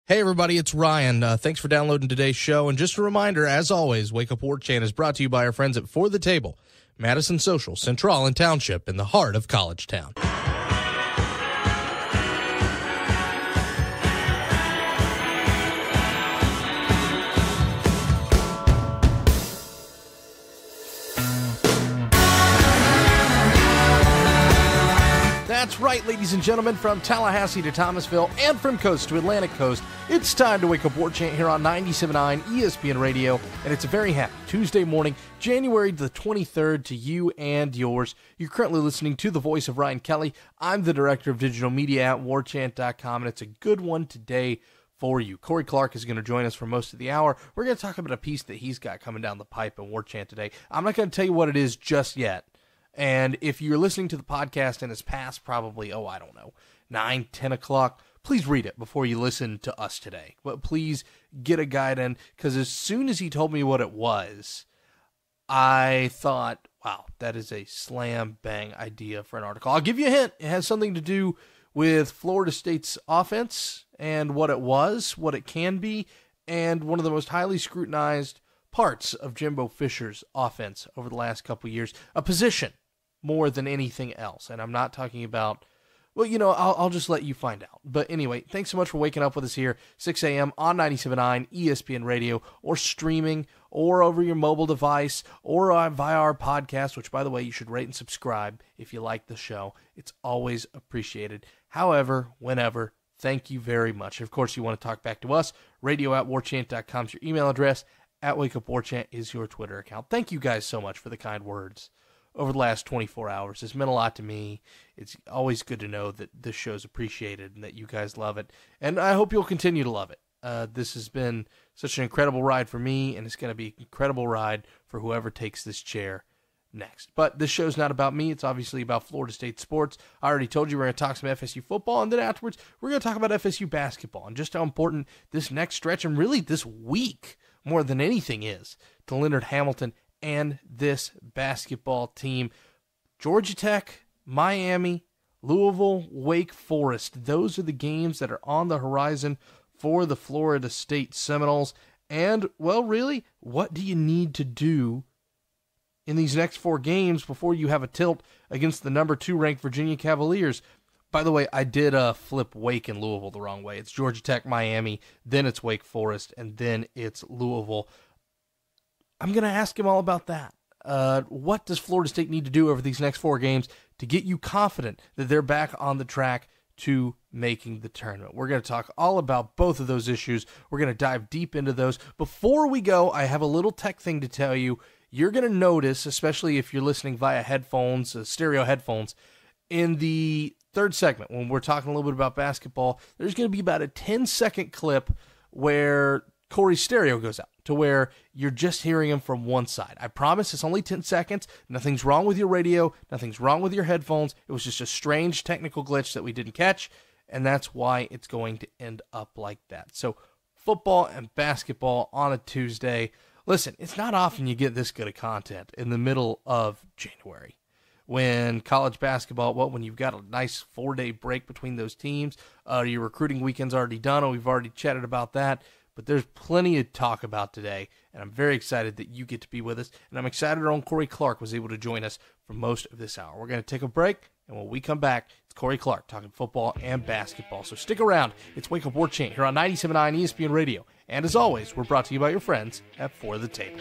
Hey everybody, it's Ryan. Thanks for downloading today's show. And just a reminder, as always, Wake Up War Chant is brought to you by our friends at For the Table, Madison Social, Central and Township in the heart of College Town. That's right, ladies and gentlemen, from Tallahassee to Thomasville and from coast to Atlantic coast, it's time to Wake Up War Chant here on 97.9 ESPN Radio, and it's a very happy Tuesday morning, January the 23rd, to you and yours. You're currently listening to the voice of Ryan Kelly. I'm the director of digital media at warchant.com, and it's a good one today for you. Corey Clark is going to join us for most of the hour. We're going to talk about a piece that he's got coming down the pipe in War Chant today. I'm not going to tell you what it is just yet. And if you're listening to the podcast and it's past probably, 9, 10 o'clock, please read it before you listen to us today. But please get a guide in, because as soon as he told me what it was, I thought, wow, that is a slam bang idea for an article. I'll give you a hint. It has something to do with Florida State's offense and what it was, what it can be, and one of the most highly scrutinized parts of Jimbo Fisher's offense over the last couple of years, a position more than anything else. And I'm not talking about, I'll just let you find out. But anyway, thanks so much for waking up with us here, 6 a.m. on 97.9 ESPN Radio, or streaming, or over your mobile device, or via our podcast, which, by the way, you should rate and subscribe if you like the show. It's always appreciated. However, whenever, thank you very much. Of course, you want to talk back to us, radio@warchant.com is your email address, @WakeUpWarChant is your Twitter account. Thank you guys so much for the kind words over the last 24 hours. It's meant a lot to me. It's always good to know that this show's appreciated and that you guys love it. And I hope you'll continue to love it. This has been such an incredible ride for me, and it's going to be an incredible ride for whoever takes this chair next. But this show's not about me. It's obviously about Florida State sports. I already told you we're going to talk some FSU football, and then afterwards we're going to talk about FSU basketball and just how important this next stretch and really this week more than anything is to Leonard Hamilton and this basketball team. Georgia Tech, Miami, Louisville, Wake Forest. Those are the games that are on the horizon for the Florida State Seminoles. And, well, really, what do you need to do in these next 4 games before you have a tilt against the number 2 ranked Virginia Cavaliers? By the way, I did flip Wake and Louisville the wrong way. It's Georgia Tech, Miami, then it's Wake Forest, and then it's Louisville. I'm going to ask him all about that. What does Florida State need to do over these next 4 games to get you confident that they're back on the track to making the tournament? We're going to talk all about both of those issues. We're going to dive deep into those. Before we go, I have a little tech thing to tell you. You're going to notice, especially if you're listening via headphones, stereo headphones, in the third segment, when we're talking a little bit about basketball, there's going to be about a 10-second clip where Corey's stereo goes out, to where you're just hearing him from one side. I promise it's only 10 seconds. Nothing's wrong with your radio. Nothing's wrong with your headphones. It was just a strange technical glitch that we didn't catch, and that's why it's going to end up like that. So football and basketball on a Tuesday. Listen, it's not often you get this good of content in the middle of January. When college basketball, when you've got a nice 4-day break between those teams, your recruiting weekend's already done, and we've already chatted about that. But there's plenty to talk about today, and I'm very excited that you get to be with us, and I'm excited our own Corey Clark was able to join us for most of this hour. We're going to take a break, and when we come back, it's Corey Clark talking football and basketball. So stick around. It's Wake Up War Chant here on 97.9 ESPN Radio. And as always, we're brought to you by your friends at For the Table.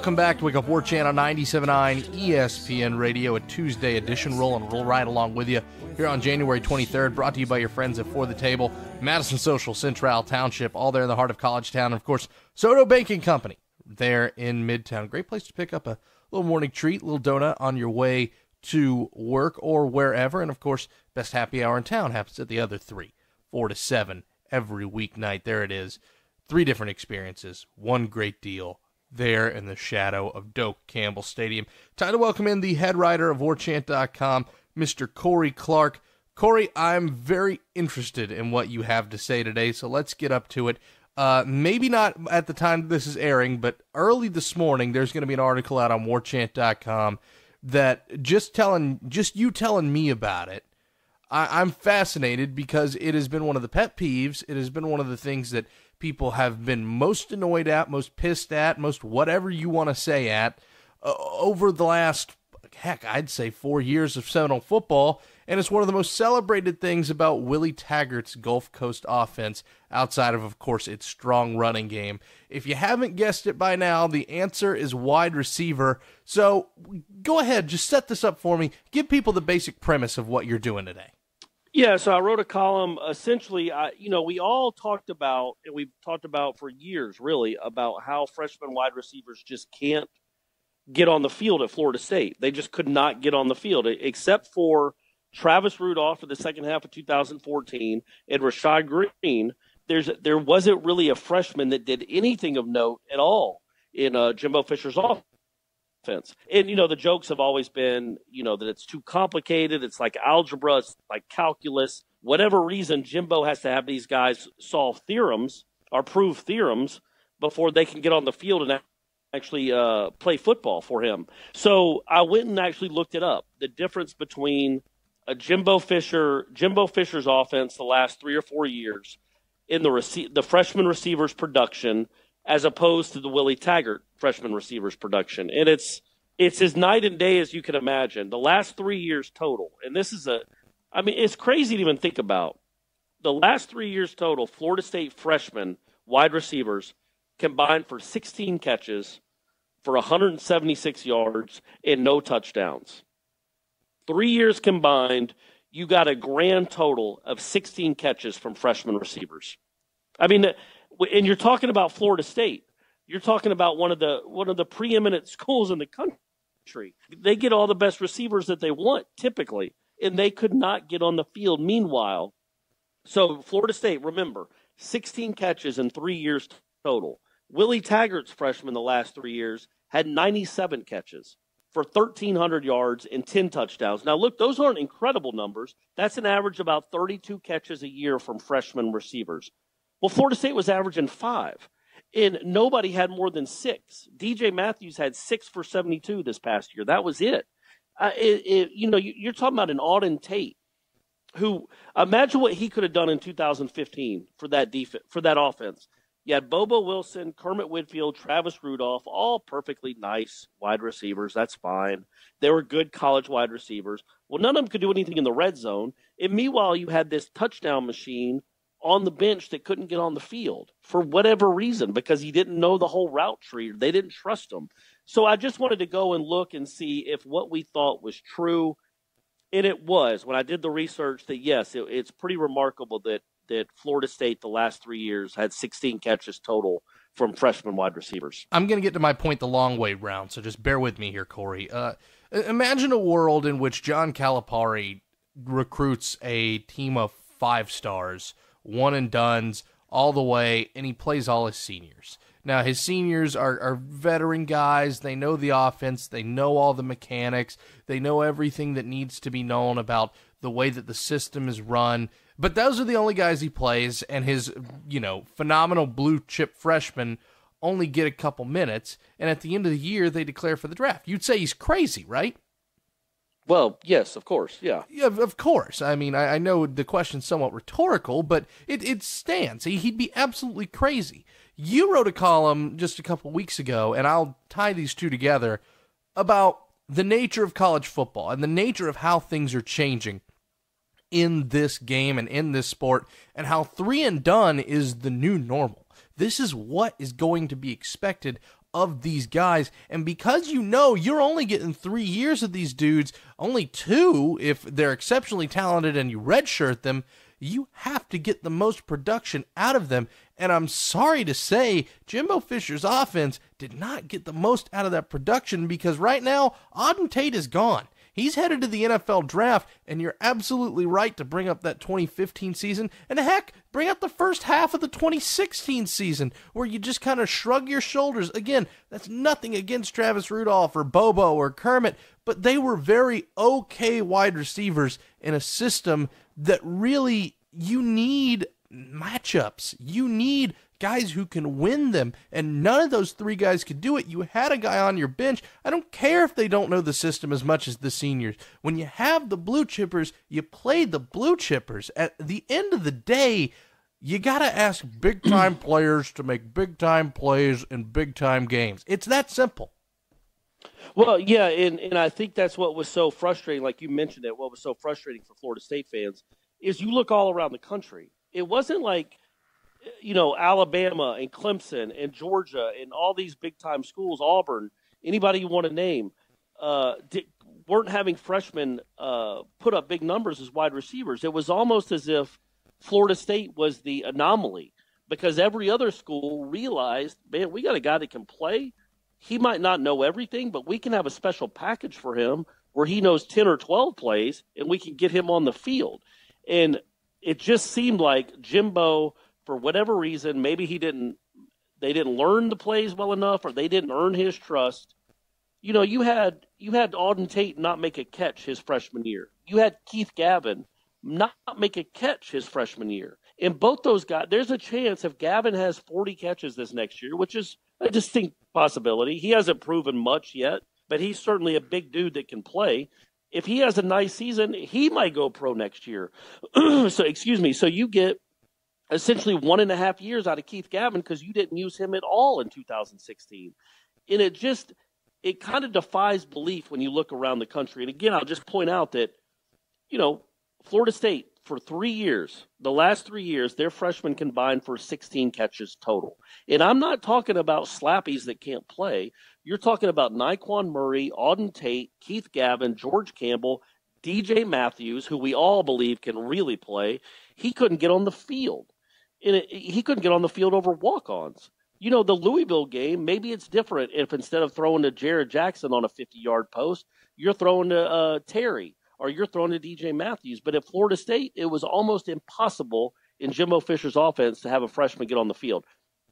Welcome back to Wake Up War Chant on 97.9 ESPN Radio, a Tuesday edition. Roll right along with you here on January 23rd, brought to you by your friends at For the Table, Madison Social Central Township, all there in the heart of College Town, and of course, Soto Banking Company there in Midtown. Great place to pick up a little morning treat, little donut on your way to work or wherever. And of course, best happy hour in town happens at the other 3, 4 to 7 every weeknight. There it is. 3 different experiences, one great deal there in the shadow of Doak Campbell Stadium. Time to welcome in the head writer of WarChant.com, Mr. Corey Clark. Corey, I'm very interested in what you have to say today, so let's get up to it. Maybe not at the time this is airing, but early this morning, there's going to be an article out on WarChant.com that just you telling me about it, I'm fascinated because it has been one of the pet peeves. It has been one of the things that people have been most annoyed at, most pissed at, most whatever you want to say at over the last, I'd say 4 years of Seminole football. And it's one of the most celebrated things about Willie Taggart's Gulf Coast offense, outside of course, its strong running game. If you haven't guessed it by now, the answer is wide receiver. So go ahead, just set this up for me. Give people the basic premise of what you're doing today. Yeah, so I wrote a column. Essentially, we all talked about, and we've talked about for years, really, about how freshman wide receivers just can't get on the field at Florida State. They just could not get on the field, except for Travis Rudolph in the second half of 2014 and Rashad Green. There wasn't really a freshman that did anything of note at all in Jimbo Fisher's offense. And, the jokes have always been, that it's too complicated. It's like algebra, it's like calculus. Whatever reason, Jimbo has to have these guys solve theorems or prove theorems before they can get on the field and actually play football for him. So I went and actually looked it up. The difference between Jimbo Fisher's offense the last 3 or 4 years in the freshman receivers production as opposed to the Willie Taggart freshman receivers production. And it's as night and day as you can imagine. The last 3 years total, and this is it's crazy to even think about. The last 3 years total, Florida State freshmen wide receivers combined for 16 catches for 176 yards and no touchdowns. 3 years combined, you got a grand total of 16 catches from freshman receivers. And you're talking about Florida State. You're talking about one of the preeminent schools in the country. They get all the best receivers that they want, typically, and they could not get on the field. Meanwhile, so Florida State, remember, 16 catches in 3 years total. Willie Taggart's freshman the last 3 years had 97 catches for 1,300 yards and 10 touchdowns. Now, look, those aren't incredible numbers. That's an average about 32 catches a year from freshman receivers. Well, Florida State was averaging 5, and nobody had more than 6. DJ Matthews had 6 for 72 this past year. That was it. You're talking about an Auden Tate, who imagine what he could have done in 2015 for that offense. You had Bobo Wilson, Kermit Whitfield, Travis Rudolph, all perfectly nice wide receivers. That's fine. They were good college wide receivers. Well, none of them could do anything in the red zone. And meanwhile, you had this touchdown machine on the bench that couldn't get on the field for whatever reason, because he didn't know the whole route tree. They didn't trust him. So I just wanted to go and look and see if what we thought was true. And it was. When I did the research, that yes, it's pretty remarkable that Florida State the last 3 years had 16 catches total from freshman wide receivers. I'm going to get to my point the long way round, so just bear with me here, Corey. Imagine a world in which John Calipari recruits a team of 5 stars, one and dones, all the way, and he plays all his seniors. Now, his seniors are veteran guys. They know the offense. They know all the mechanics. They know everything that needs to be known about the way that the system is run. But those are the only guys he plays, and his, phenomenal blue-chip freshmen only get a couple minutes, and at the end of the year, they declare for the draft. You'd say he's crazy, right? Well, yes, of course, yeah. Yeah, of course. I mean, I know the question's somewhat rhetorical, but it stands. He'd be absolutely crazy. You wrote a column just a couple weeks ago, and I'll tie these two together, about the nature of college football and the nature of how things are changing in this game and in this sport, and how 3 and done is the new normal. This is what is going to be expected of these guys. And because you're only getting 3 years of these dudes, only 2 if they're exceptionally talented and you redshirt them, you have to get the most production out of them. And I'm sorry to say, Jimbo Fisher's offense did not get the most out of that production because right now, Auden Tate is gone. He's headed to the NFL draft, and you're absolutely right to bring up that 2015 season. And heck, bring up the first half of the 2016 season, where you just kind of shrug your shoulders. Again, that's nothing against Travis Rudolph or Bobo or Kermit, but they were very okay wide receivers in a system that really, you need matchups. You need guys who can win them, and none of those 3 guys could do it. You had a guy on your bench. I don't care if they don't know the system as much as the seniors. When you have the blue chippers, you play the blue chippers. At the end of the day, you got to ask big-time players to make big-time plays in big-time games. It's that simple. Well, yeah, and I think that's what was so frustrating, like you mentioned it, what was so frustrating for Florida State fans is you look all around the country. It wasn't like, Alabama and Clemson and Georgia and all these big-time schools, Auburn, anybody you want to name, weren't having freshmen put up big numbers as wide receivers. It was almost as if Florida State was the anomaly because every other school realized, man, we got a guy that can play. He might not know everything, but we can have a special package for him where he knows 10 or 12 plays, and we can get him on the field. And it just seemed like Jimbo, for whatever reason, maybe they didn't learn the plays well enough, or they didn't earn his trust. You had Auden Tate not make a catch his freshman year. You had Keith Gavin not make a catch his freshman year. And both those guys, there's a chance if Gavin has 40 catches this next year, which is a distinct possibility. He hasn't proven much yet, but he's certainly a big dude that can play. If he has a nice season, he might go pro next year. So you get essentially 1.5 years out of Keith Gavin because you didn't use him at all in 2016. And it kind of defies belief when you look around the country. And again, I'll just point out that, Florida State, for 3 years, the last 3 years, their freshmen combined for 16 catches total. And I'm not talking about slappies that can't play. You're talking about Nyquan Murray, Auden Tate, Keith Gavin, George Campbell, DJ Matthews, who we all believe can really play. He couldn't get on the field. He couldn't get on the field over walk-ons. The Louisville game, maybe it's different if instead of throwing to Jared Jackson on a 50-yard post, you're throwing to Terry. Or you're throwing to DJ Matthews. But at Florida State, it was almost impossible in Jimbo Fisher's offense to have a freshman get on the field.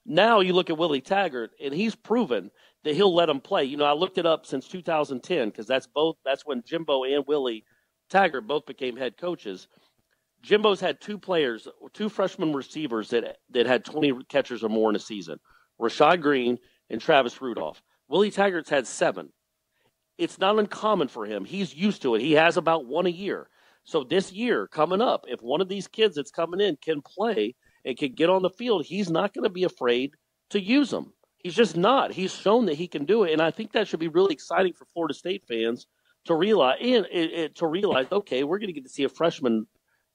Now you look at Willie Taggart, and he's proven that he'll let him play. I looked it up since 2010 because that's when Jimbo and Willie Taggart both became head coaches. Jimbo's had 2 freshman receivers that had 20 catchers or more in a season, Rashad Green and Travis Rudolph. Willie Taggart's had 7. It's not uncommon for him. He's used to it. He has about 1 a year. So this year coming up, if one of these kids that's coming in can play and can get on the field, he's not going to be afraid to use them. He's just not. He's shown that he can do it. And I think that should be really exciting for Florida State fans to realize, okay, we're going to get to see a freshman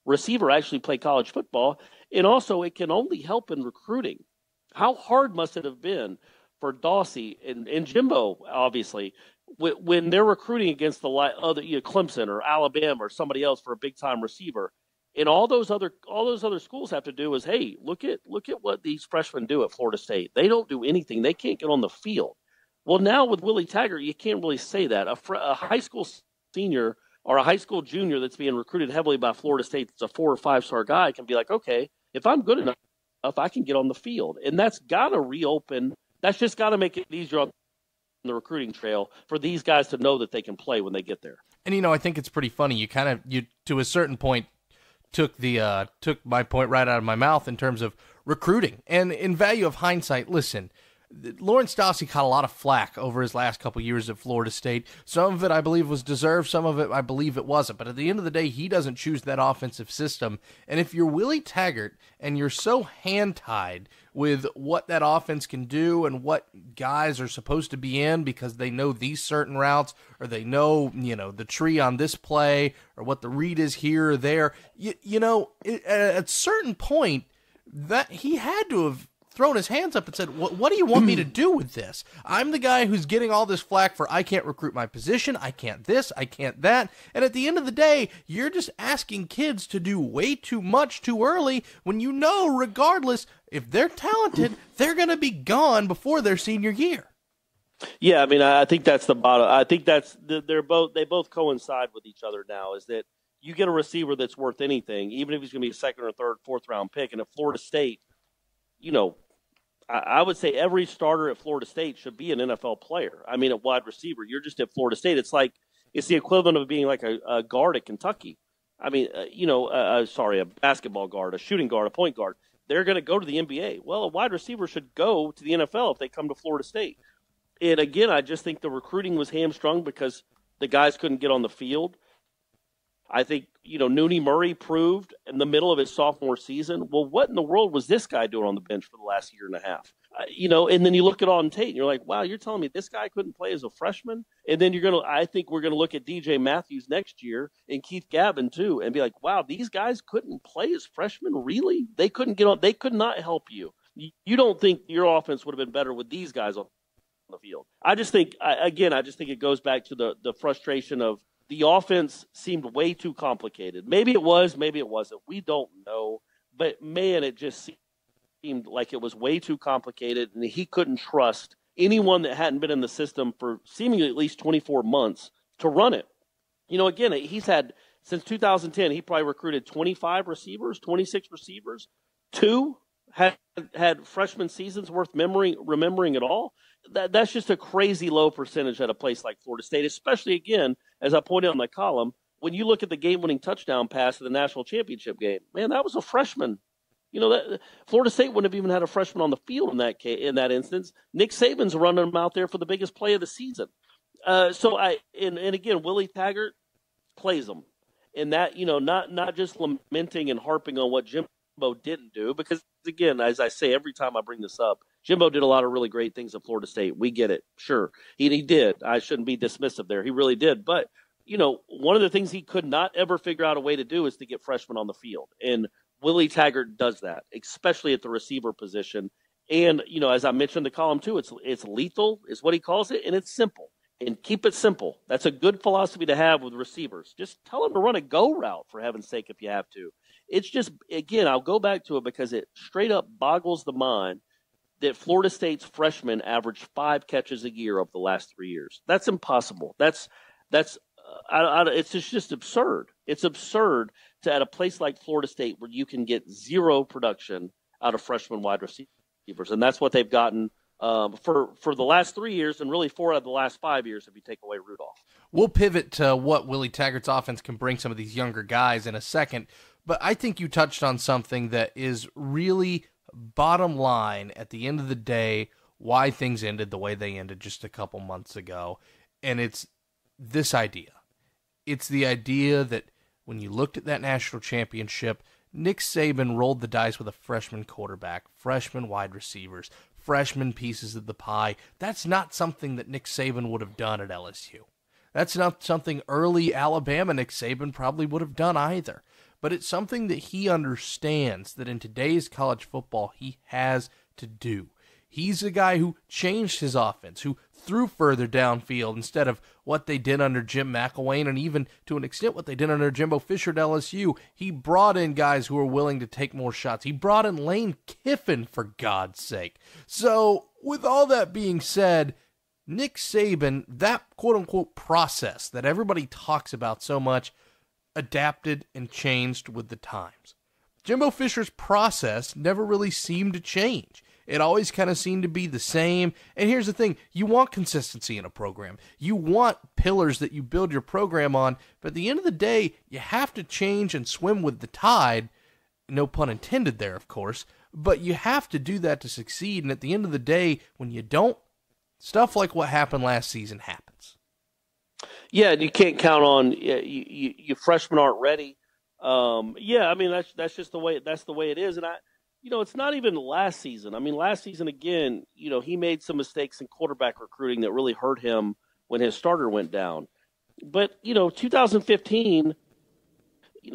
receiver actually play college football. And also it can only help in recruiting. How hard must it have been for Dawsey and Jimbo, obviously, when they're recruiting against the other Clemson or Alabama or somebody else for a big time receiver, and all those other schools have to do is, hey, look at what these freshmen do at Florida State. They don't do anything. They can't get on the field. Well, now with Willie Taggart, you can't really say that. A high school senior or a high school junior that's being recruited heavily by Florida State that's a 4 or 5 star guy can be like, okay, if I'm good enough, I can get on the field. And that's got to reopen. That's just got to make it easier on the recruiting trail for these guys to know that they can play when they get there. And I think it's pretty funny. You to a certain point took my point right out of my mouth in terms of recruiting and in value of hindsight. Listen, Lawrence Dawsey caught a lot of flack over his last couple years at Florida State. Some of it I believe was deserved, some of it I believe it wasn't. But at the end of the day, he doesn't choose that offensive system. And if you're Willie Taggart and you're so hand-tied with what that offense can do and what guys are supposed to be in because they know these certain routes or they know, the tree on this play or what the read is here or there, at a certain point that he had to have thrown his hands up and said, what do you want me to do with this? I'm the guy who's getting all this flack for I can't recruit my position, I can't this, I can't that. And at the end of the day, you're just asking kids to do way too much too early when you know, regardless, if they're talented, they're going to be gone before their senior year. Yeah, I mean, I think that's the bottom. I think they both coincide with each other now, is that you get a receiver that's worth anything, even if he's going to be a second or third, fourth round pick. And at Florida State, I would say every starter at Florida State should be an NFL player. I mean, a wide receiver. You're just at Florida State. It's the equivalent of being like a guard at Kentucky. I mean, a basketball guard, a shooting guard, a point guard. They're going to go to the NBA. Well, a wide receiver should go to the NFL if they come to Florida State. And again, I just think the recruiting was hamstrung because the guys couldn't get on the field. I think, Nooney Murray proved in the middle of his sophomore season, well, what in the world was this guy doing on the bench for the last year and a half? And then you look at Auden Tate and you're like, wow, you're telling me this guy couldn't play as a freshman? And then I think we're going to look at DJ Matthews next year and Keith Gavin too and be like, wow, these guys couldn't play as freshmen? Really? They couldn't get on. They could not help you. You don't think your offense would have been better with these guys on the field? I just think it goes back to the frustration of the offense seemed way too complicated. Maybe it was, maybe it wasn't. We don't know. But, man, it just seemed like it was way too complicated, and he couldn't trust anyone that hadn't been in the system for seemingly at least 24 months to run it. Again, he's had – since 2010, he probably recruited 25 receivers, 26 receivers. 2 had freshman seasons worth remembering at all. That's just a crazy low percentage at a place like Florida State, especially, again, as I pointed out in my column, when you look at the game-winning touchdown pass in the national championship game, man, that was a freshman. Florida State wouldn't have even had a freshman on the field in that instance. Nick Saban's running them out there for the biggest play of the season. And again, Willie Taggart plays them. And that, not just lamenting and harping on what Jimbo didn't do, because, again, as I say every time I bring this up, Jimbo did a lot of really great things at Florida State. We get it. Sure. He did. I shouldn't be dismissive there. He really did. But, one of the things he could not ever figure out a way to do is to get freshmen on the field. And Willie Taggart does that, especially at the receiver position. And, as I mentioned in the column too, it's lethal is what he calls it, and it's simple. And keep it simple. That's a good philosophy to have with receivers. Just tell them to run a go route, for heaven's sake, if you have to. It's just, again, I'll go back to it because it straight up boggles the mind that Florida State's freshmen averaged 5 catches a year over the last 3 years. That's impossible. It's just absurd. It's absurd to, at a place like Florida State, where you can get 0 production out of freshman wide receivers, and that's what they've gotten for the last 3 years, and really 4 out of the last 5 years if you take away Rudolph. We'll pivot to what Willie Taggart's offense can bring some of these younger guys in a second, but I think you touched on something that is really bottom line at the end of the day why things ended the way they ended just a couple months ago, and it's this idea. It's the idea that when you looked at that national championship, Nick Saban rolled the dice with a freshman quarterback, freshman wide receivers, freshman pieces of the pie. That's not something that Nick Saban would have done at LSU. That's not something early Alabama Nick Saban probably would have done either. But it's something that he understands that in today's college football he has to do. He's a guy who changed his offense, who threw further downfield instead of what they did under Jim McElwain, and even to an extent what they did under Jimbo Fisher at LSU. He brought in guys who were willing to take more shots. He brought in Lane Kiffin, for God's sake. So, with all that being said, Nick Saban, that quote-unquote process that everybody talks about so much, adapted and changed with the times. Jimbo Fisher's process never really seemed to change. It always kind of seemed to be the same. And here's the thing. You want consistency in a program. You want pillars that you build your program on. But at the end of the day, you have to change and swim with the tide. No pun intended there, of course. But you have to do that to succeed. And at the end of the day, when you don't, stuff like what happened last season happens. Yeah, and you can't count on you freshmen aren't ready. I mean that's just the way it is, and it's not even last season. I mean, last season again, he made some mistakes in quarterback recruiting that really hurt him when his starter went down. But 2015,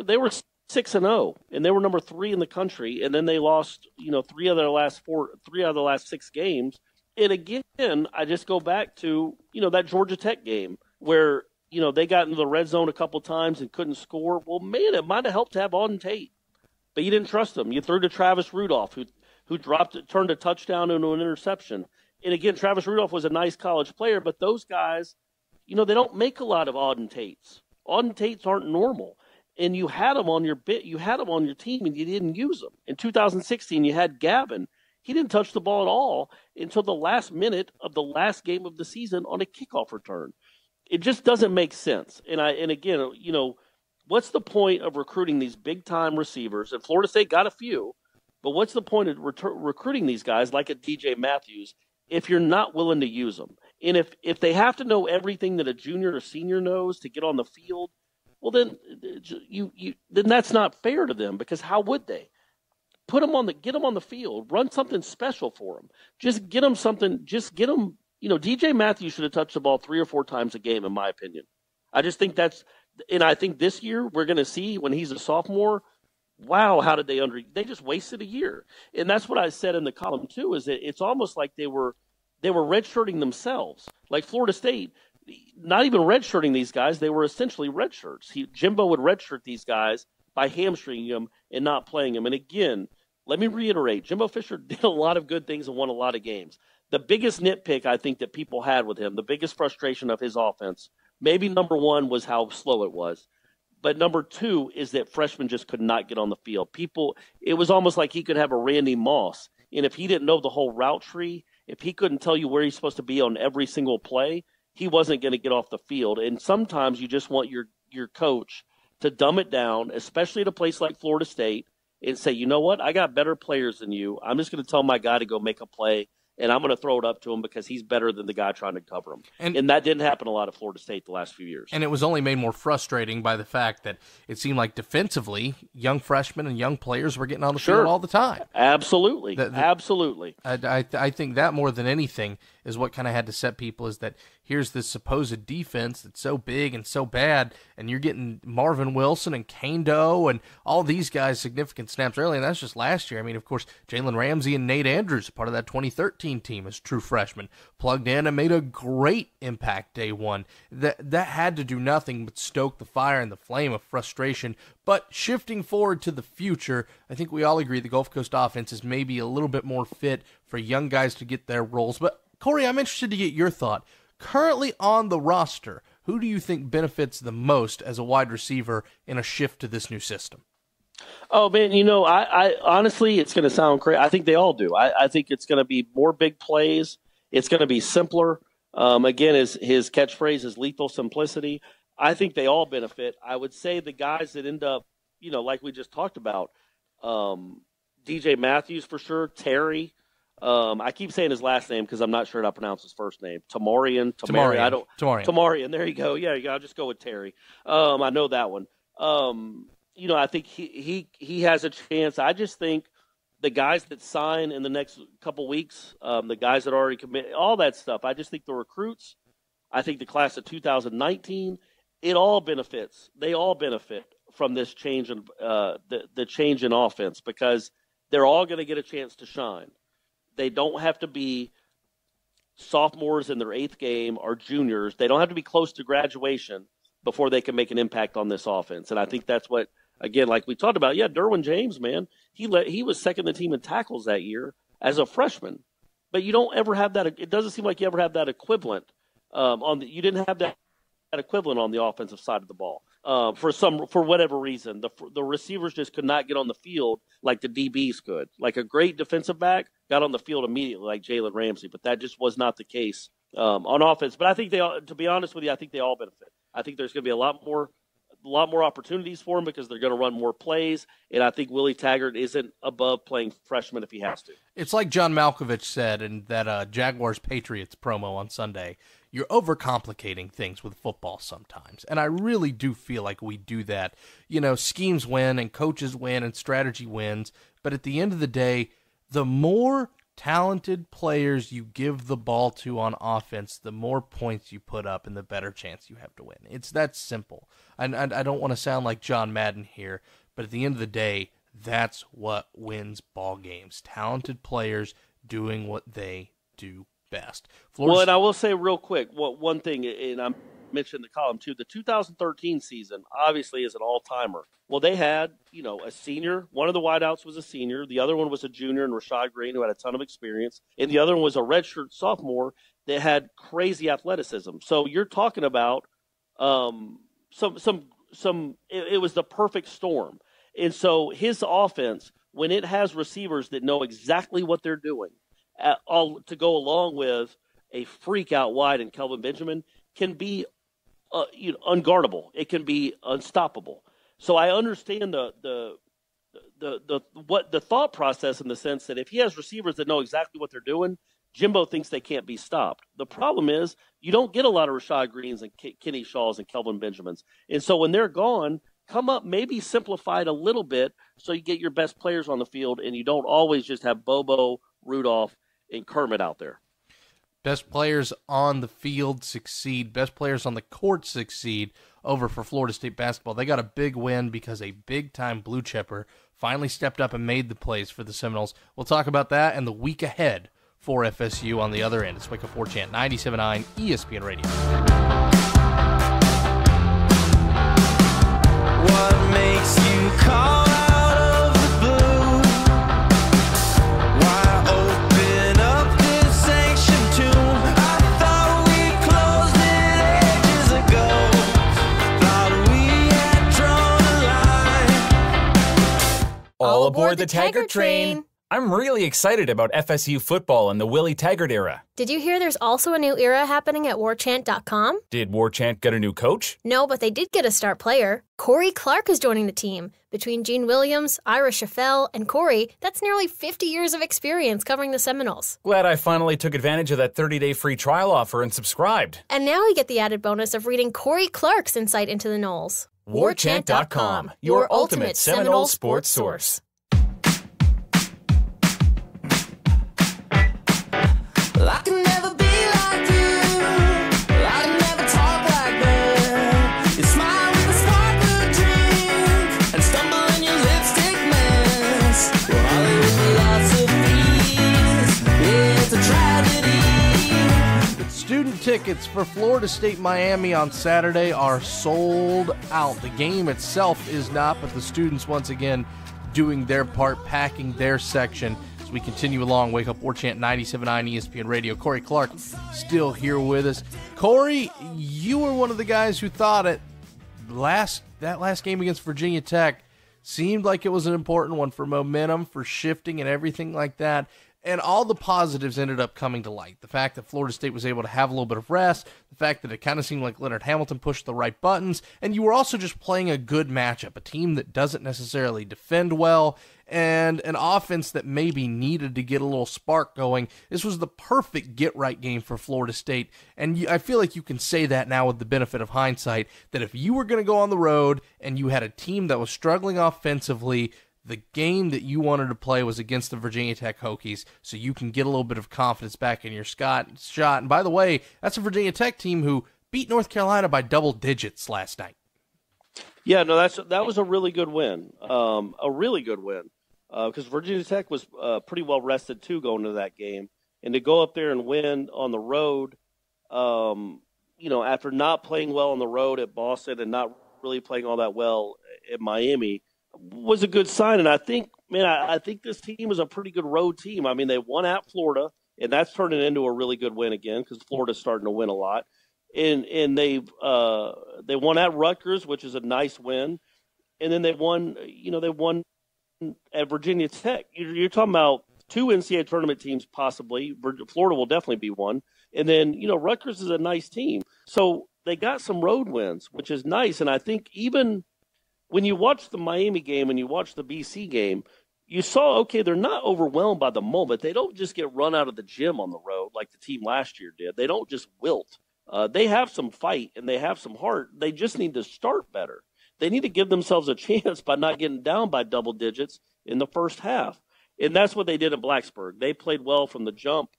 they were 6-0, and they were number 3 in the country, and then they lost, 3 out of the last 6 games. And again, I just go back to, that Georgia Tech game where, they got into the red zone a couple times and couldn't score. Well, man, it might have helped to have Auden Tate, but you didn't trust him. You threw to Travis Rudolph, who turned a touchdown into an interception. And again, Travis Rudolph was a nice college player, but those guys, they don't make a lot of Auden Tates. Auden Tates aren't normal. And you had them on your team, and you didn't use them. In 2016, you had Gavin. He didn't touch the ball at all until the last minute of the last game of the season on a kickoff return. It just doesn't make sense. And again, what's the point of recruiting these big-time receivers? And Florida State got a few, but what's the point of recruiting these guys like a DJ Matthews if you're not willing to use them? And if they have to know everything that a junior or senior knows to get on the field, well, then then that's not fair to them, because how would they? Get them on the field, run something special for them. Just get them something. Just get them. DJ Matthews should have touched the ball 3 or 4 times a game, in my opinion. I just think and I think this year we're going to see when he's a sophomore. Wow, how did they just wasted a year? And that's what I said in the column too. Is that it's almost like they were redshirting themselves, like Florida State. Not even redshirting these guys, they were essentially redshirts. Jimbo would redshirt these guys by hamstringing them and not playing them. And again, let me reiterate, Jimbo Fisher did a lot of good things and won a lot of games. The biggest nitpick I think that people had with him, the biggest frustration of his offense, maybe number 1 was how slow it was. But number 2 is that freshmen just could not get on the field. It was almost like he could have a Randy Moss. And if he didn't know the whole route tree, if he couldn't tell you where he's supposed to be on every single play, he wasn't going to get off the field. And sometimes you just want your coach to dumb it down, especially at a place like Florida State, and say, you know what, I got better players than you. I'm just going to tell my guy to go make a play, and I'm going to throw it up to him because he's better than the guy trying to cover him. And that didn't happen a lot at Florida State the last few years. And it was only made more frustrating by the fact that it seemed like defensively, young freshmen and young players were getting on the field all the time. Absolutely. Absolutely. I think that more than anything is what kind of had to set people, is that here's this supposed defense that's so big and so bad, and you're getting Marvin Wilson and Kane Doe and all these guys significant snaps early, and that's just last year. I mean, of course, Jalen Ramsey and Nate Andrews, part of that 2013 team as true freshmen, plugged in and made a great impact day one. That had to do nothing but stoke the fire and the flame of frustration. But shifting forward to the future, I think we all agree the Gulf Coast offense is maybe a little bit more fit for young guys to get their roles. But Corey, I'm interested to get your thought. Currently on the roster, who do you think benefits the most as a wide receiver in a shift to this new system? Oh, man, I honestly, it's going to sound crazy. I think they all do. I think it's going to be more big plays. It's going to be simpler. Again, his catchphrase is lethal simplicity. I think they all benefit. I would say the guys that end up, like we just talked about, DJ Matthews for sure, Terry. I keep saying his last name because I'm not sure how to pronounce his first name. Tamarian. There you go. Yeah, I'll just go with Terry. I know that one. I think he has a chance. I just think the guys that sign in the next couple weeks, the guys that already commit, all that stuff. I just think the recruits. I think the class of 2019. It all benefits. They all benefit from this change in the change in offense, because they're all going to get a chance to shine. They don't have to be sophomores in their 8th game or juniors. They don't have to be close to graduation before they can make an impact on this offense. And I think that's what, again, like we talked about, Derwin James, man, he was second in the team in tackles that year as a freshman. But you don't ever have that. It doesn't seem like you ever have that equivalent you didn't have that equivalent on the offensive side of the ball. For whatever reason, the receivers just could not get on the field like the DBs could. Like a great defensive back got on the field immediately, like Jalen Ramsey, but that just was not the case on offense. But I think to be honest with you, I think they all benefit. I think there's going to be a lot more opportunities for them because they're going to run more plays, and I think Willie Taggart isn't above playing freshman if he has to. It's like John Malkovich said in that Jaguars-Patriots promo on Sunday. You're overcomplicating things with football sometimes, and I really do feel like we do that. Schemes win and coaches win and strategy wins, but at the end of the day, the more talented players you give the ball to on offense, the more points you put up and the better chance you have to win. It's that simple. And I don't want to sound like John Madden here, But at the end of the day, that's what wins ball games. Talented players doing what they do best. Well, and I will say real quick, one thing, and I mentioned in the column too, the 2013 season obviously is an all-timer. Well, they had, a senior. One of the wideouts was a senior. The other one was a junior, and Rashad Green, who had a ton of experience. And the other one was a redshirt sophomore that had crazy athleticism. So you're talking about it was the perfect storm. And so his offense, when it has receivers that know exactly what they're doing, to go along with a freak out wide in Kelvin Benjamin, can be unguardable. It can be unstoppable. So I understand the thought process in the sense that if he has receivers that know exactly what they're doing, Jimbo thinks they can't be stopped. The problem is you don't get a lot of Rashad Greens and Kenny Shaws and Kelvin Benjamins. And so when they're gone, come up maybe simplified a little bit so you get your best players on the field and you don't always just have Bobo, Rudolph, and Kermit out there. Best players on the field succeed. Best players on the court succeed over for Florida State basketball. They got a big win because a big-time blue chipper finally stepped up and made the plays for the Seminoles. We'll talk about that and the week ahead for FSU on the other end. It's Wake Up 4 Chant, 97.9 ESPN Radio. What makes you call out of the blue? Why open up this ancient tomb? I thought we closed it ages ago. Thought we had drawn a line. All aboard the Taggart train. I'm really excited about FSU football and the Willie Taggart era. Did you hear there's also a new era happening at warchant.com? Did Warchant get a new coach? No, but they did get a star player. Corey Clark is joining the team. Between Gene Williams, Ira Scheffel, and Corey, that's nearly 50 years of experience covering the Seminoles. Glad I finally took advantage of that 30-day free trial offer and subscribed. And now you get the added bonus of reading Corey Clark's insight into the Noles. Warchant.com, your ultimate Seminole sports source. I can never be like you. I can never talk like that. You smile with a sparkling drink and stumble in your lipstick mess. Well, Hollywood philosophies, it's a tragedy. Student tickets for Florida State Miami on Saturday are sold out. The game itself is not, but the students once again doing their part, packing their section. As we continue along, Wake Up War Chant 97.9 ESPN Radio. Corey Clark still here with us. Corey, you were one of the guys who thought that last game against Virginia Tech seemed like it was an important one for momentum, for shifting and everything like that. And all the positives ended up coming to light. The fact that Florida State was able to have a little bit of rest, the fact that it kind of seemed like Leonard Hamilton pushed the right buttons, and you were also just playing a good matchup, a team that doesn't necessarily defend well, and an offense that maybe needed to get a little spark going. This was the perfect get-right game for Florida State, and I feel like you can say that now with the benefit of hindsight, that if you were going to go on the road and you had a team that was struggling offensively, the game that you wanted to play was against the Virginia Tech Hokies, so you can get a little bit of confidence back in your shot. And by the way, that's a Virginia Tech team who beat North Carolina by double digits last night. Yeah, no, that was a really good win. Because Virginia Tech was pretty well rested too going into that game, and to go up there and win on the road, after not playing well on the road at Boston and not really playing all that well at Miami, was a good sign. And I think this team is a pretty good road team. I mean, they won at Florida, and that's turning into a really good win again because Florida's starting to win a lot. And they won at Rutgers, which is a nice win. And then they won at Virginia Tech. You're talking about two NCAA tournament teams possibly. Florida will definitely be one. And then, Rutgers is a nice team. So they got some road wins, which is nice. And I think even when you watch the Miami game and you watch the BC game, you saw, okay, they're not overwhelmed by the moment. They don't just get run out of the gym on the road like the team last year did. They don't just wilt. They have some fight and they have some heart. They just need to start better. They need to give themselves a chance by not getting down by double digits in the first half. And that's what they did in Blacksburg. They played well from the jump.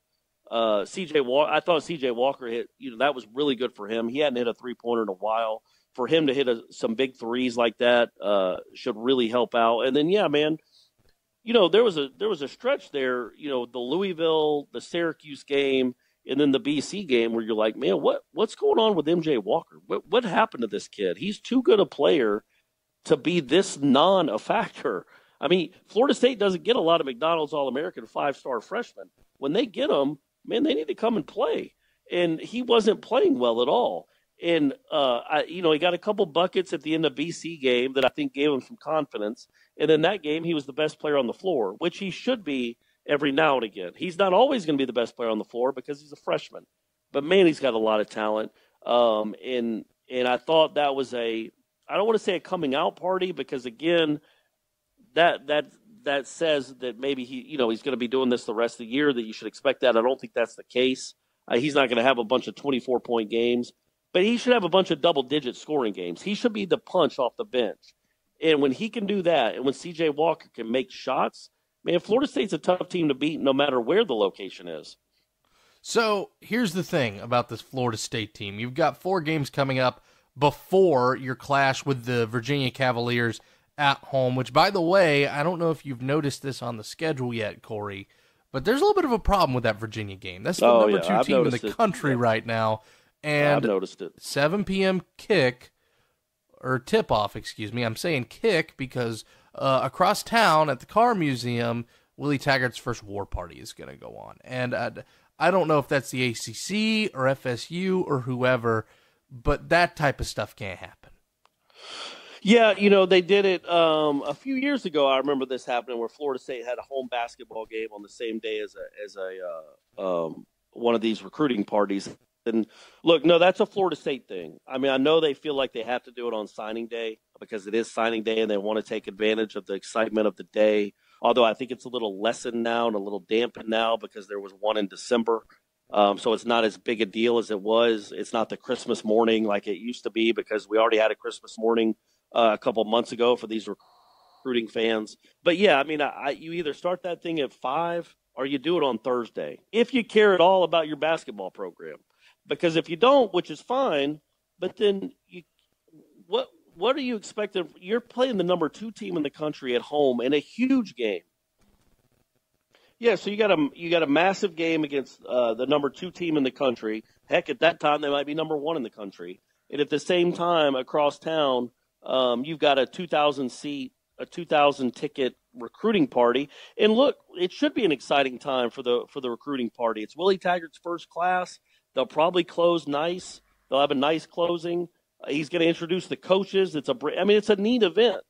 I thought C.J. Walker hit, that was really good for him. He hadn't hit a three-pointer in a while. for him to hit some big threes like that should really help out. And then, yeah, man, there was a stretch there, the Louisville, the Syracuse game, and then the BC game where you're like, man, what's going on with MJ Walker? What happened to this kid? He's too good a player to be this a factor. I mean, Florida State doesn't get a lot of McDonald's All-American 5-star freshmen. When they get them, man, they need to come and play. And he wasn't playing well at all. And, he got a couple buckets at the end of BC game that I think gave him some confidence. And in that game, he was the best player on the floor, which he should be every now and again. He's not always going to be the best player on the floor because he's a freshman. But, man, he's got a lot of talent. And I thought that was I don't want to say a coming out party because, again, that says that maybe he's going to be doing this the rest of the year, that you should expect that. I don't think that's the case. He's not going to have a bunch of 24-point games. But he should have a bunch of double-digit scoring games. He should be the punch off the bench. And when he can do that, and when C.J. Walker can make shots, man, Florida State's a tough team to beat no matter where the location is. So here's the thing about this Florida State team. You've got 4 games coming up before your clash with the Virginia Cavaliers at home, which, by the way, I don't know if you've noticed this on the schedule yet, Corey, but there's a little bit of a problem with that Virginia game. That's the number 2 team in the country right now. And I've noticed it. 7 p.m. tip-off, excuse me. I'm saying kick because across town at the Car Museum, Willie Taggart's first war party is going to go on. And I don't know if that's the ACC or FSU or whoever, but that type of stuff can't happen. Yeah, they did it a few years ago. I remember this happening where Florida State had a home basketball game on the same day as one of these recruiting parties. And look, no, that's a Florida State thing. I mean, I know they feel like they have to do it on signing day because it is signing day and they want to take advantage of the excitement of the day. Although I think it's a little lessened now and a little dampened now because there was one in December. So it's not as big a deal as it was. It's not the Christmas morning like it used to be because we already had a Christmas morning a couple months ago for these recruiting fans. But, yeah, I mean, you either start that thing at 5 or you do it on Thursday if you care at all about your basketball program. Because if you don't, which is fine, but then what are you expecting? You're playing the number 2 team in the country at home in a huge game. Yeah, so you got a massive game against the number 2 team in the country. Heck, at that time they might be number 1 in the country. And at the same time, across town, you've got a 2,000 ticket recruiting party. And look, it should be an exciting time for the recruiting party. It's Willie Taggart's first class. They'll probably close nice. They'll have a nice closing. He's going to introduce the coaches. It's a neat event.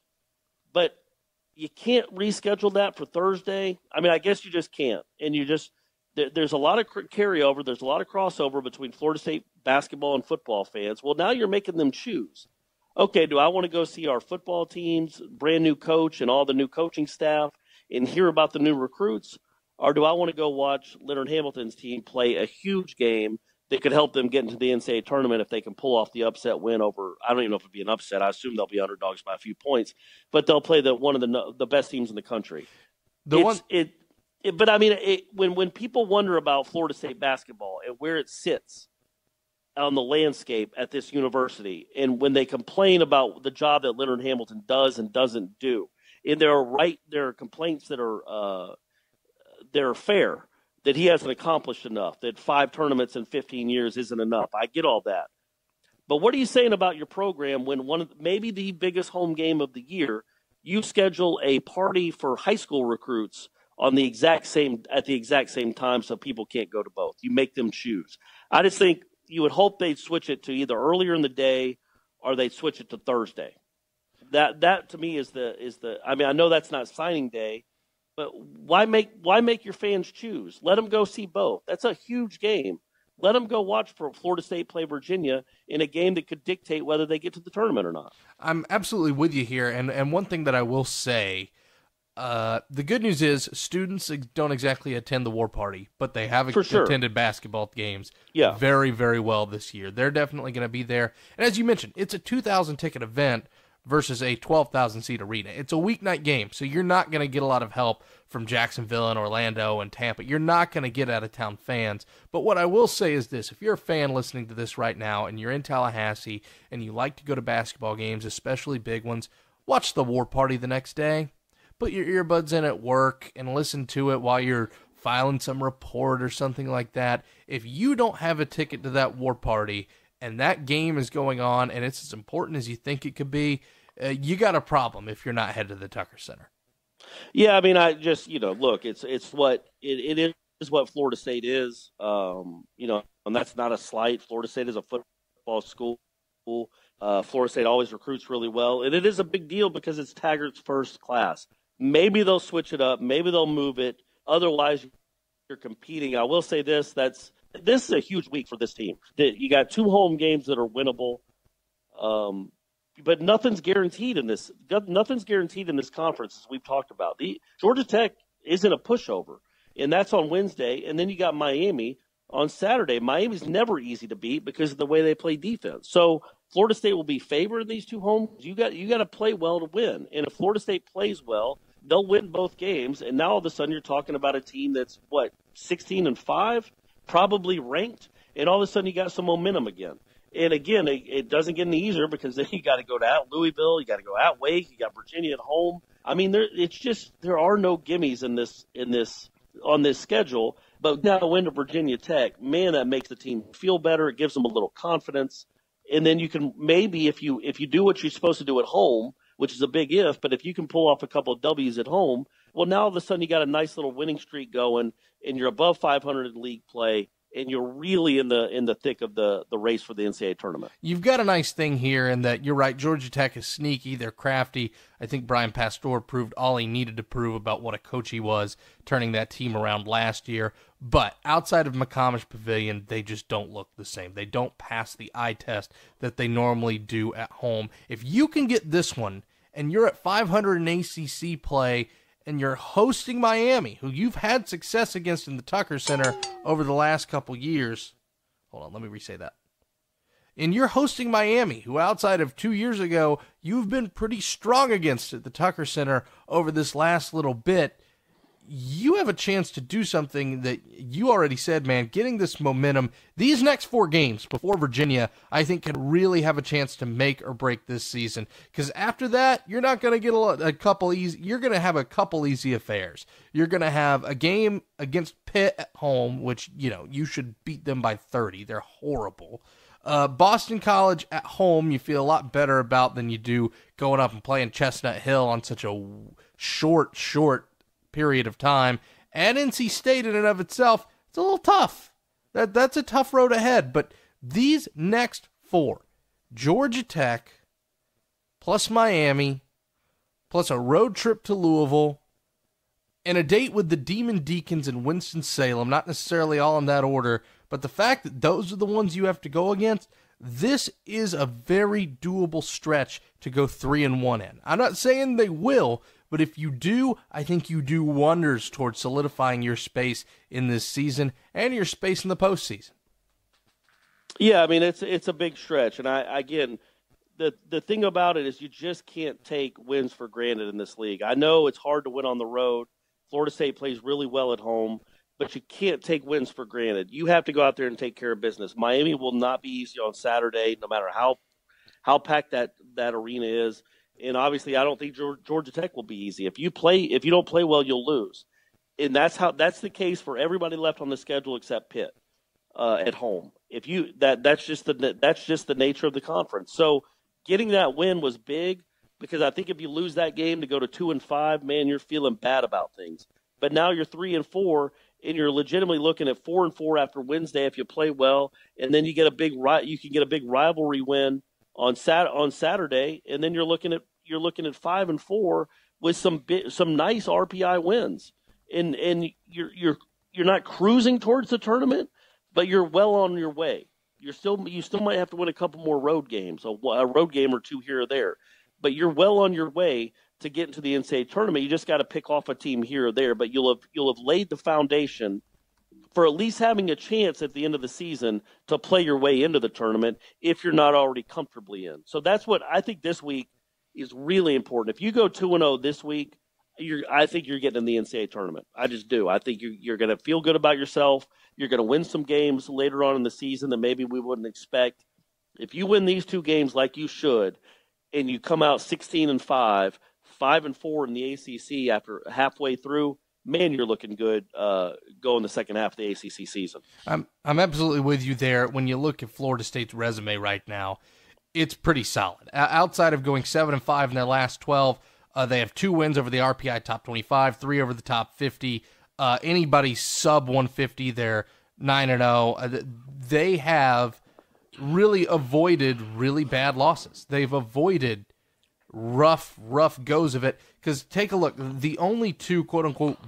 But you can't reschedule that for Thursday. I mean, I guess you just can't. And there's a lot of carryover. There's a lot of crossover between Florida State basketball and football fans. Well, now you're making them choose. Okay, do I want to go see our football team's brand new coach and all the new coaching staff and hear about the new recruits? Or do I want to go watch Leonard Hamilton's team play a huge game that could help them get into the NCAA tournament if they can pull off the upset win over, I don't even know if it'd be an upset. I assume they'll be underdogs by a few points, but they'll play one of the best teams in the country. When people wonder about Florida State basketball and where it sits on the landscape at this university, and when they complain about the job that Leonard Hamilton does and doesn't do, and there are complaints that are fair, that he hasn't accomplished enough, that 5 tournaments in 15 years isn't enough. I get all that. But what are you saying about your program when maybe the biggest home game of the year, you schedule a party for high school recruits at the exact same time so people can't go to both? You make them choose. I just think you would hope they'd switch it to either earlier in the day or they'd switch it to Thursday. That to me is the I mean, I know that's not signing day, but why make your fans choose? Let them go see both. That's a huge game. Let them go watch Florida State play Virginia in a game that could dictate whether they get to the tournament or not. I'm absolutely with you here. And one thing that I will say, the good news is students don't exactly attend the war party, but they have attended basketball games very, very well this year. They're definitely going to be there. And as you mentioned, it's a 2,000 ticket event versus a 12,000 seat arena. It's a weeknight game, so you're not going to get a lot of help from Jacksonville and Orlando and Tampa. You're not going to get out-of-town fans. But what I will say is this. If you're a fan listening to this right now and you're in Tallahassee and you like to go to basketball games, especially big ones, watch the War Party the next day. Put your earbuds in at work and listen to it while you're filing some report or something like that. If you don't have a ticket to that War Party and that game is going on and it's as important as you think it could be, you got a problem if you're not headed to the Tucker Center. Yeah, I mean, I just, look, it's what it is what Florida State is, and that's not a slight. Florida State is a football school. Florida State always recruits really well, and it is a big deal because it's Taggart's first class. Maybe they'll switch it up. Maybe they'll move it. Otherwise, you're competing. I will say this is a huge week for this team. You got 2 home games that are winnable, but nothing's guaranteed in this. Nothing's guaranteed in this conference, as we've talked about. Georgia Tech isn't a pushover, and that's on Wednesday. And then you got Miami on Saturday. Miami's never easy to beat because of the way they play defense. So Florida State will be favored in these 2 homes. You got to play well to win. And if Florida State plays well, they'll win both games. And now all of a sudden you're talking about a team that's 16-5, probably ranked, and all of a sudden you got some momentum again. And again, it doesn't get any easier because then you got to go to Louisville, you got to go out Wake, you got Virginia at home. I mean, there are no gimmies on this schedule. But now to win to Virginia Tech, man, that makes the team feel better. It gives them a little confidence. And then you can maybe, if you do what you're supposed to do at home, which is a big if, but if you can pull off a couple of W's at home, well, now all of a sudden you got a nice little winning streak going, and you're above 500 in league play, and you're really in the thick of the race for the NCAA tournament. You've got a nice thing here in that you're right. Georgia Tech is sneaky. They're crafty. I think Brian Pastor proved all he needed to prove about what a coach he was, turning that team around last year. But outside of McComish Pavilion, they just don't look the same. They don't pass the eye test that they normally do at home. If you can get this one, and you're at 500 in ACC play, and you're hosting Miami, who you've had success against in the Tucker Center over the last couple years. Hold on, let me re-say that. And you're hosting Miami, who outside of 2 years ago, you've been pretty strong against at the Tucker Center over this last little bit. You have a chance to do something that you already said, man, getting this momentum. These next 4 games before Virginia, I think, can really have a chance to make or break this season. Because after that, you're not going to get a couple easy. You're going to have a couple easy affairs. You're going to have a game against Pitt at home, which, you should beat them by 30. They're horrible. Boston College at home, you feel a lot better about than you do going up and playing Chestnut Hill on such a short period of time. And NC State in and of itself, it's a little tough. That's a tough road ahead. But these next 4, Georgia Tech, plus Miami, plus a road trip to Louisville, and a date with the Demon Deacons in Winston-Salem, not necessarily all in that order, but the fact that those are the ones you have to go against, this is a very doable stretch to go 3-1 in. I'm not saying they will, but if you do, I think you do wonders towards solidifying your space in this season and your space in the postseason. Yeah, I mean, it's a big stretch. And again, the thing about it is you just can't take wins for granted in this league. I know it's hard to win on the road. Florida State plays really well at home, but you can't take wins for granted. You have to go out there and take care of business. Miami will not be easy on Saturday, no matter how packed that arena is. And obviously, I don't think Georgia Tech will be easy. If you don't play well, you'll lose. And that's the case for everybody left on the schedule except Pitt at home. That's just the nature of the conference. So getting that win was big because I think if you lose that game to go to 2-5, man, you're feeling bad about things. But now you're 3-4, and you're legitimately looking at 4-4 after Wednesday if you play well, and then you can get a big rivalry win on Saturday, and then you're looking at 5-4 with some nice RPI wins, and you're not cruising towards the tournament, but you're well on your way. You still might have to win a couple more road games, a road game or 2 here or there, but you're well on your way to get into the NCAA tournament. You just got to pick off a team here or there, but you'll have laid the foundation for at least having a chance at the end of the season to play your way into the tournament if you're not already comfortably in. So that's what I think this week is really important. If you go 2-0 this week, I think you're getting in the NCAA tournament. I just do. I think you're going to feel good about yourself. You're going to win some games later on in the season that maybe we wouldn't expect. If you win these 2 games like you should, and you come out 16-5, 5-4 in the ACC after halfway through, man, you're looking good going the second half of the ACC season. I'm absolutely with you there. When you look at Florida State's resume right now, it's pretty solid. Outside of going 7-5 in their last 12, they have 2 wins over the RPI top 25, 3 over the top 50. Anybody sub 150, they're 9-0. They have really avoided really bad losses. They've avoided rough goes of it. Because take a look, the only 2 quote-unquote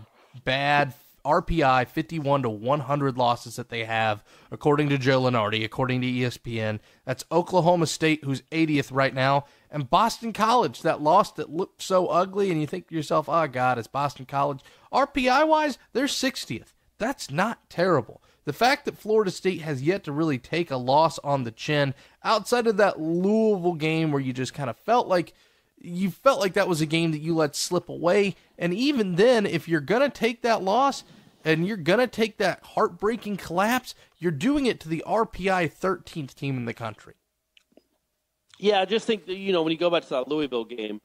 bad RPI 51-100 losses that they have, according to Joe Lunardi, according to ESPN, that's Oklahoma State, who's 80th right now, and Boston College, that loss that looked so ugly, and you think to yourself, oh, God, it's Boston College. RPI-wise, they're 60th. That's not terrible. The fact that Florida State has yet to really take a loss on the chin, outside of that Louisville game where you just kind of felt like that was a game that you let slip away, and even then, if you're going to take that loss and you're going to take that heartbreaking collapse, you're doing it to the RPI 13th team in the country. Yeah, I just think that, when you go back to that Louisville game,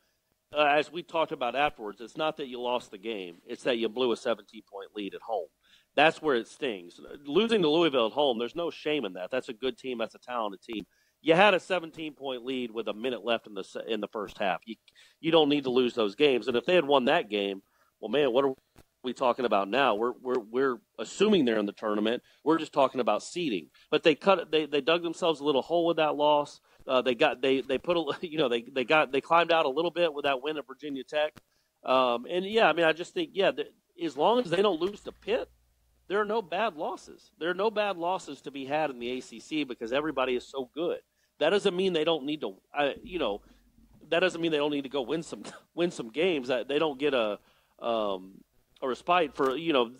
as we talked about afterwards, it's not that you lost the game. It's that you blew a 17-point lead at home. That's where it stings. Losing to Louisville at home, there's no shame in that. That's a good team. That's a talented team. You had a 17-point lead with a minute left in the first half. You don't need to lose those games. And if they had won that game, well, man, what are we talking about now? We're assuming they're in the tournament. We're just talking about seeding. But they dug themselves a little hole with that loss. They climbed out a little bit with that win at Virginia Tech. I just think as long as they don't lose to Pitt, there are no bad losses. There are no bad losses to be had in the ACC because everybody is so good. That doesn't mean they don't need to. That doesn't mean they don't need to go win some games. They don't get a respite for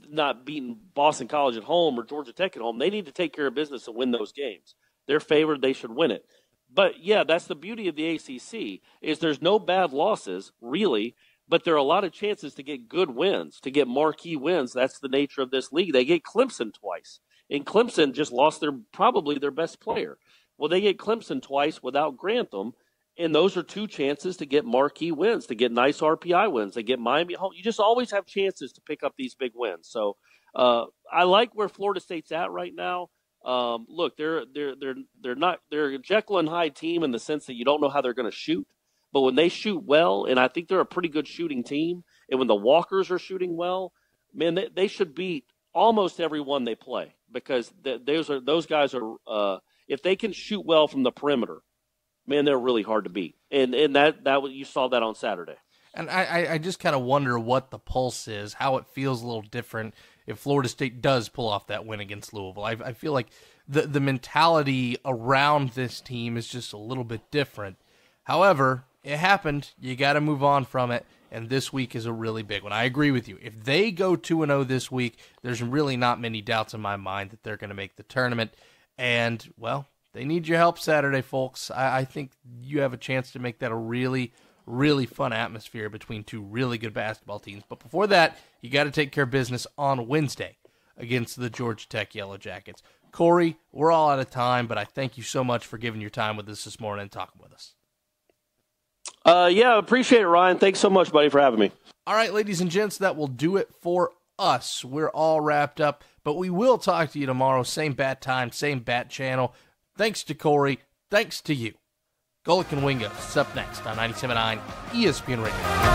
not beating Boston College at home or Georgia Tech at home. They need to take care of business and win those games. They're favored. They should win it. But yeah, that's the beauty of the ACC is there's no bad losses really. But there are a lot of chances to get good wins, to get marquee wins. That's the nature of this league. They get Clemson twice, and Clemson just lost probably their best player. Well, they get Clemson twice without Grantham, and those are 2 chances to get marquee wins, to get nice RPI wins. They get Miami home. You just always have chances to pick up these big wins. So I like where Florida State's at right now. Look, they're a Jekyll and Hyde team in the sense that you don't know how they're going to shoot. But when they shoot well, and I think they're a pretty good shooting team, and when the Walkers are shooting well, man, they should beat almost everyone they play because those guys are if they can shoot well from the perimeter, man, they're really hard to beat. And that you saw that on Saturday. And I just kind of wonder what the pulse is, how it feels a little different if Florida State does pull off that win against Louisville. I feel like the mentality around this team is just a little bit different. However, it happened. You got to move on from it, and this week is a really big one. I agree with you. If they go 2-0 this week, there's really not many doubts in my mind that they're going to make the tournament. And, well, they need your help Saturday, folks. I think you have a chance to make that a really, really fun atmosphere between 2 really good basketball teams. But before that, you got to take care of business on Wednesday against the Georgia Tech Yellow Jackets. Corey, we're all out of time, but I thank you so much for giving your time with us this morning and talking with us. Yeah, appreciate it, Ryan. Thanks so much, buddy, for having me. All right, ladies and gents, that will do it for us. We're all wrapped up, but we will talk to you tomorrow. Same bat time, same bat channel. Thanks to Corey. Thanks to you. Golic and Wingo is up next on 97.9 ESPN Radio.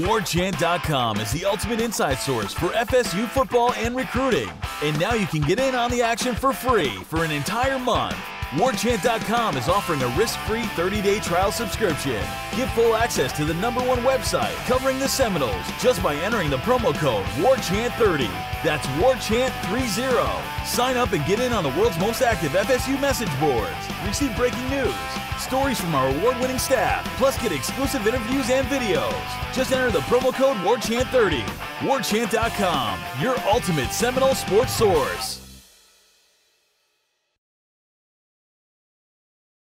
WarChant.com is the ultimate inside source for FSU football and recruiting. And now you can get in on the action for free for an entire month. WarChant.com is offering a risk-free 30-day trial subscription. Get full access to the #1 website covering the Seminoles just by entering the promo code WarChant30. That's WarChant30. Sign up and get in on the world's most active FSU message boards. Receive breaking news, stories from our award-winning staff, plus get exclusive interviews and videos. Just enter the promo code WarChant30. WarChant.com, your ultimate Seminole sports source.